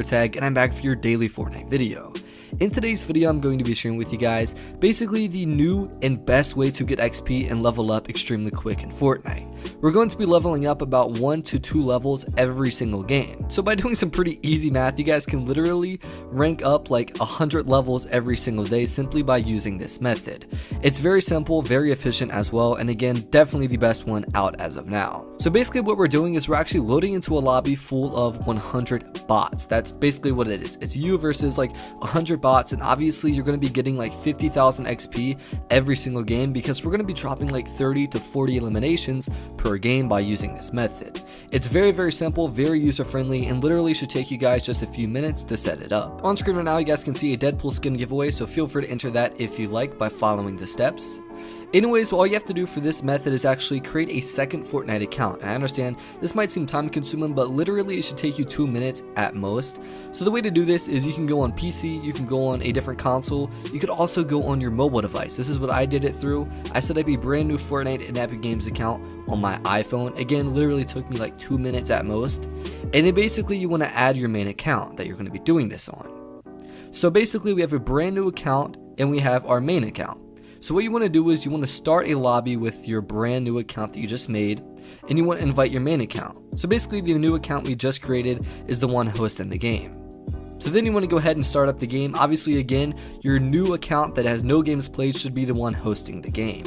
Tag, and I'm back for your daily Fortnite video. In today's video, I'm going to be sharing with you guys basically the new and best way to get XP and level up extremely quick in Fortnite. We're going to be leveling up about 1 to 2 levels every single game. So by doing some pretty easy math, you guys can literally rank up like 100 levels every single day simply by using this method. It's very simple, very efficient as well, and again, definitely the best one out as of now. So basically what we're doing is we're actually loading into a lobby full of 100 bots. That's basically what it is. It's you versus like 100 bots, and obviously you're going to be getting like 50,000 XP every single game because we're going to be dropping like 30 to 40 eliminations per game by using this method. It's very simple, very user friendly, and literally should take you guys just a few minutes to set it up. On screen right now you guys can see a Deadpool skin giveaway, so feel free to enter that if you like by following the steps. Anyways, all you have to do for this method is actually create a second Fortnite account. And I understand this might seem time consuming, but literally it should take you 2 minutes at most. So the way to do this is you can go on PC, you can go on a different console, you could also go on your mobile device. This is what I did it through. I set up a brand new Fortnite and Epic Games account on my iPhone. Again, literally took me like 2 minutes at most. And then basically you want to add your main account that you're going to be doing this on. So basically we have a brand new account and we have our main account. So what you want to do is you want to start a lobby with your brand new account that you just made, and you want to invite your main account. So basically the new account we just created is the one hosting the game. So then you want to go ahead and start up the game. Obviously again, your new account that has no games played should be the one hosting the game.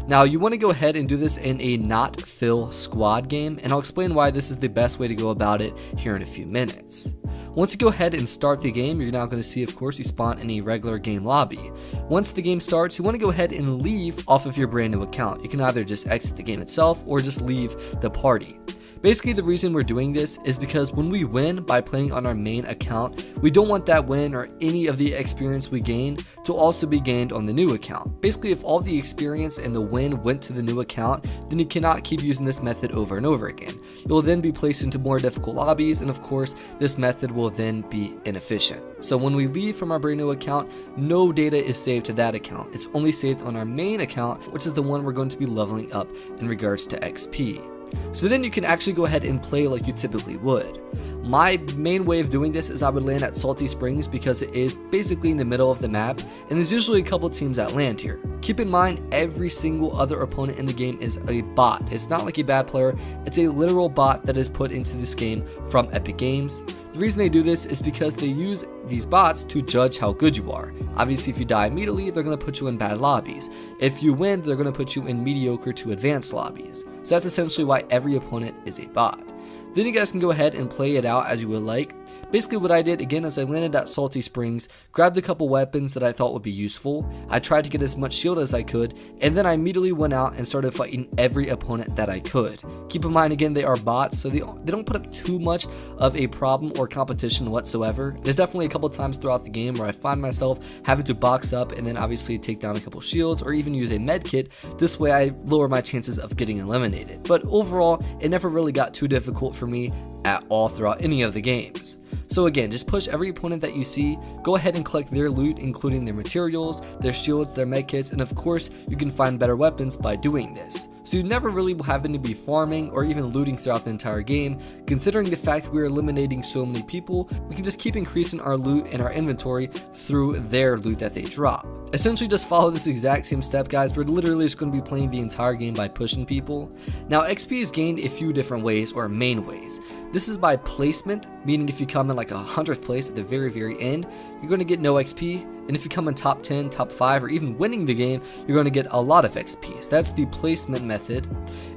Now you want to go ahead and do this in a not fill squad game, and I'll explain why this is the best way to go about it here in a few minutes. Once you go ahead and start the game, you're now going to see, of course, you spawn in a regular game lobby. Once the game starts, you want to go ahead and leave off of your brand new account. You can either just exit the game itself or just leave the party. Basically, the reason we're doing this is because when we win by playing on our main account, we don't want that win or any of the experience we gain to also be gained on the new account. Basically, if all the experience and the win went to the new account, then you cannot keep using this method over and over again. You'll then be placed into more difficult lobbies, and of course, this method will then be inefficient. So when we leave from our brand new account, no data is saved to that account. It's only saved on our main account, which is the one we're going to be leveling up in regards to XP. So then you can actually go ahead and play like you typically would. My main way of doing this is I would land at Salty Springs because it is basically in the middle of the map, and there's usually a couple teams that land here. Keep in mind, every single other opponent in the game is a bot. It's not like a bad player, it's a literal bot that is put into this game from Epic Games. The reason they do this is because they use these bots to judge how good you are. Obviously, if you die immediately, they're going to put you in bad lobbies. If you win, they're going to put you in mediocre to advanced lobbies. So that's essentially why every opponent is a bot. Then you guys can go ahead and play it out as you would like. Basically what I did again is I landed at Salty Springs, grabbed a couple weapons that I thought would be useful. I tried to get as much shield as I could, and then I immediately went out and started fighting every opponent that I could. Keep in mind again, they are bots, so they don't put up too much of a problem or competition whatsoever. There's definitely a couple times throughout the game where I find myself having to box up and then obviously take down a couple shields or even use a med kit. This way I lower my chances of getting eliminated. But overall, it never really got too difficult for me at all throughout any of the games. So again, just push every opponent that you see, go ahead and collect their loot, including their materials, their shields, their medkits, and of course, you can find better weapons by doing this. So you never really will having to be farming or even looting throughout the entire game. Considering the fact we are eliminating so many people, we can just keep increasing our loot and our inventory through their loot that they drop. Essentially just follow this exact same step, guys. We're literally just going to be playing the entire game by pushing people. Now XP is gained a few different ways, or main ways. This is by placement, meaning if you come in like 100th place at the very end, you're going to get no XP. And if you come in top 10, top 5, or even winning the game, you're going to get a lot of XP. So that's the placement method.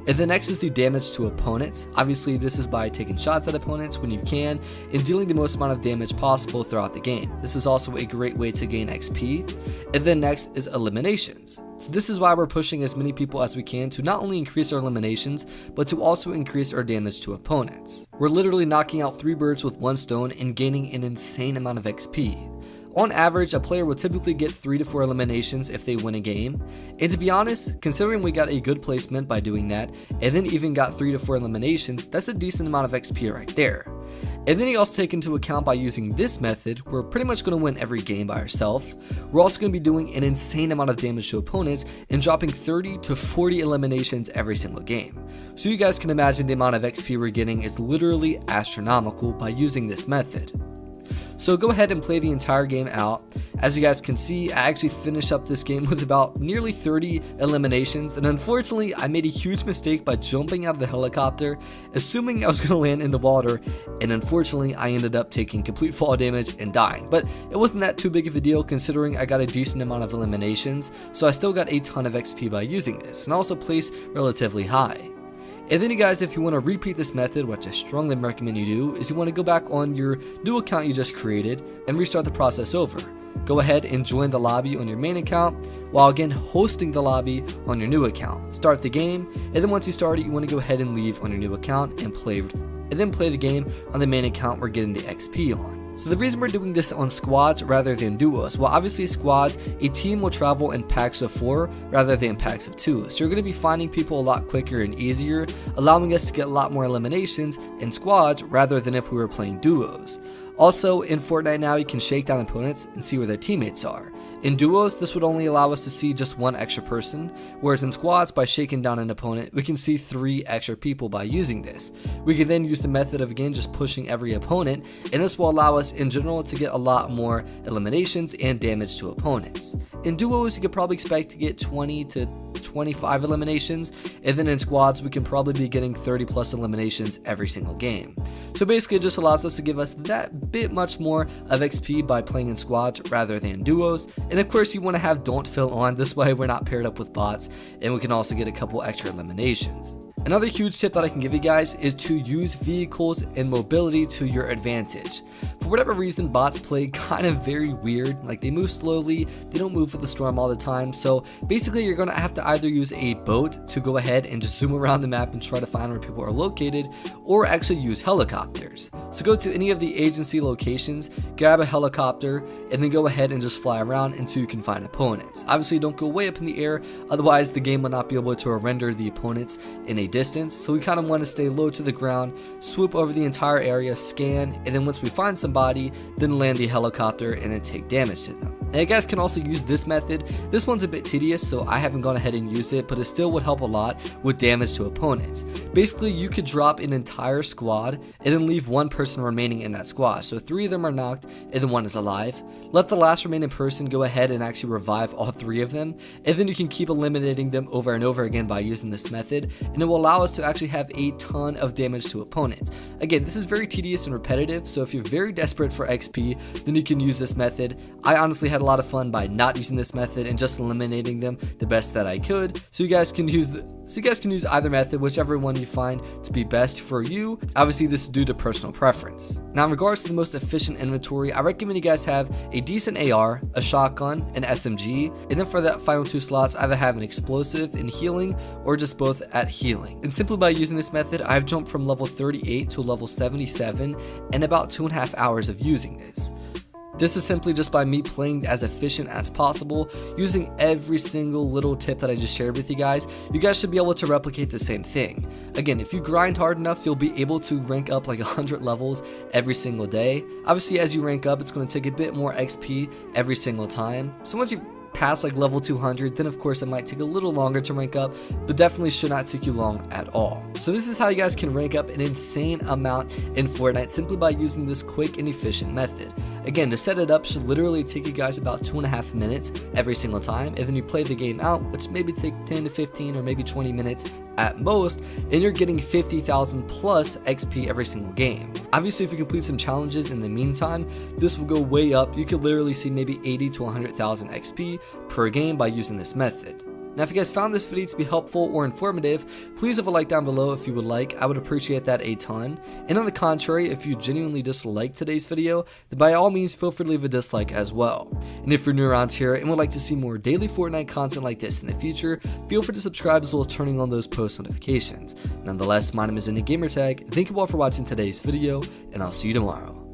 And the next is the damage to opponents. Obviously, this is by taking shots at opponents when you can and dealing the most amount of damage possible throughout the game. This is also a great way to gain XP. And then next is eliminations. So this is why we're pushing as many people as we can to not only increase our eliminations, but to also increase our damage to opponents. We're literally knocking out 3 birds with 1 stone and gaining an insane amount of XP. On average, a player will typically get 3 to 4 eliminations if they win a game, and to be honest, considering we got a good placement by doing that, and then even got 3 to 4 eliminations, that's a decent amount of XP right there. And then you also take into account by using this method, we're pretty much going to win every game by ourselves. We're also going to be doing an insane amount of damage to opponents and dropping 30 to 40 eliminations every single game. So you guys can imagine the amount of XP we're getting is literally astronomical by using this method. So go ahead and play the entire game out. As you guys can see, I actually finished up this game with about nearly 30 eliminations, and unfortunately I made a huge mistake by jumping out of the helicopter, assuming I was going to land in the water, and unfortunately I ended up taking complete fall damage and dying. But it wasn't that too big of a deal considering I got a decent amount of eliminations, so I still got a ton of XP by using this, and also placed relatively high. And then you guys, if you want to repeat this method, which I strongly recommend you do, is you want to go back on your new account you just created and restart the process over. Go ahead and join the lobby on your main account while again hosting the lobby on your new account. Start the game, and then once you start it, you want to go ahead and leave on your new account and then play the game on the main account we're getting the XP on. So the reason we're doing this on squads rather than duos, well obviously squads, a team will travel in packs of 4 rather than packs of 2. So you're going to be finding people a lot quicker and easier, allowing us to get a lot more eliminations in squads rather than if we were playing duos. Also in Fortnite now you can shake down opponents and see where their teammates are. In duos, this would only allow us to see just one extra person, whereas in squads, by shaking down an opponent, we can see 3 extra people by using this. We can then use the method of again just pushing every opponent, and this will allow us in general to get a lot more eliminations and damage to opponents. In duos, you could probably expect to get 20 to 25 eliminations, and then in squads we can probably be getting 30 plus eliminations every single game. So basically it just allows us to give us that bit much more of XP by playing in squads rather than duos. And of course you want to have don't fill on, this way we're not paired up with bots and we can also get a couple extra eliminations. Another huge tip that I can give you guys is to use vehicles and mobility to your advantage. For whatever reason, bots play kind of very weird, like they move slowly, they don't move with the storm all the time, so basically you're going to have to either use a boat to go ahead and just zoom around the map and try to find where people are located, or actually use helicopters. So go to any of the agency locations, grab a helicopter, and then go ahead and just fly around until you can find opponents. Obviously don't go way up in the air, otherwise the game will not be able to render the opponents in a distance, so we kind of want to stay low to the ground, swoop over the entire area, scan, and then once we find somebody, then land the helicopter and then take damage to them. Now you guys can also use this method. This one's a bit tedious, so I haven't gone ahead and used it, but it still would help a lot with damage to opponents. Basically, you could drop an entire squad and then leave one person remaining in that squad. So 3 of them are knocked and then 1 is alive. Let the last remaining person go ahead and actually revive all 3 of them, and then you can keep eliminating them over and over again by using this method, and it will allow us to actually have a ton of damage to opponents. Again, this is very tedious and repetitive, so if you're very desperate for XP, then you can use this method. I honestly had a lot of fun by not using this method and just eliminating them the best that I could. So you guys can use either method, whichever one you find to be best for you. Obviously this is due to personal preference. Now in regards to the most efficient inventory, I recommend you guys have a decent AR, a shotgun, an SMG, and then for that final 2 slots either have an explosive and healing or just both at healing. And simply by using this method, I've jumped from level 38 to level 77 in about 2.5 hours of using this. This is simply just by me playing as efficient as possible, using every single little tip that I just shared with you guys. You guys should be able to replicate the same thing. Again, if you grind hard enough, you'll be able to rank up like 100 levels every single day. Obviously, as you rank up, it's going to take a bit more XP every single time. So once you past like level 200, then of course it might take a little longer to rank up, but definitely should not take you long at all. So this is how you guys can rank up an insane amount in Fortnite simply by using this quick and efficient method. Again, to set it up should literally take you guys about 2.5 minutes every single time, and then you play the game out, which maybe take 10 to 15 or maybe 20 minutes at most, and you're getting 50,000 plus XP every single game. Obviously, if you complete some challenges in the meantime, this will go way up. You could literally see maybe 80 to 100,000 XP per game by using this method. Now if you guys found this video to be helpful or informative, please leave a like down below if you would like. I would appreciate that a ton. And on the contrary, if you genuinely disliked today's video, then by all means feel free to leave a dislike as well. And if you're new around here and would like to see more daily Fortnite content like this in the future, feel free to subscribe as well as turning on those post notifications. Nonetheless, my name is Gamertag. Thank you all for watching today's video, and I'll see you tomorrow.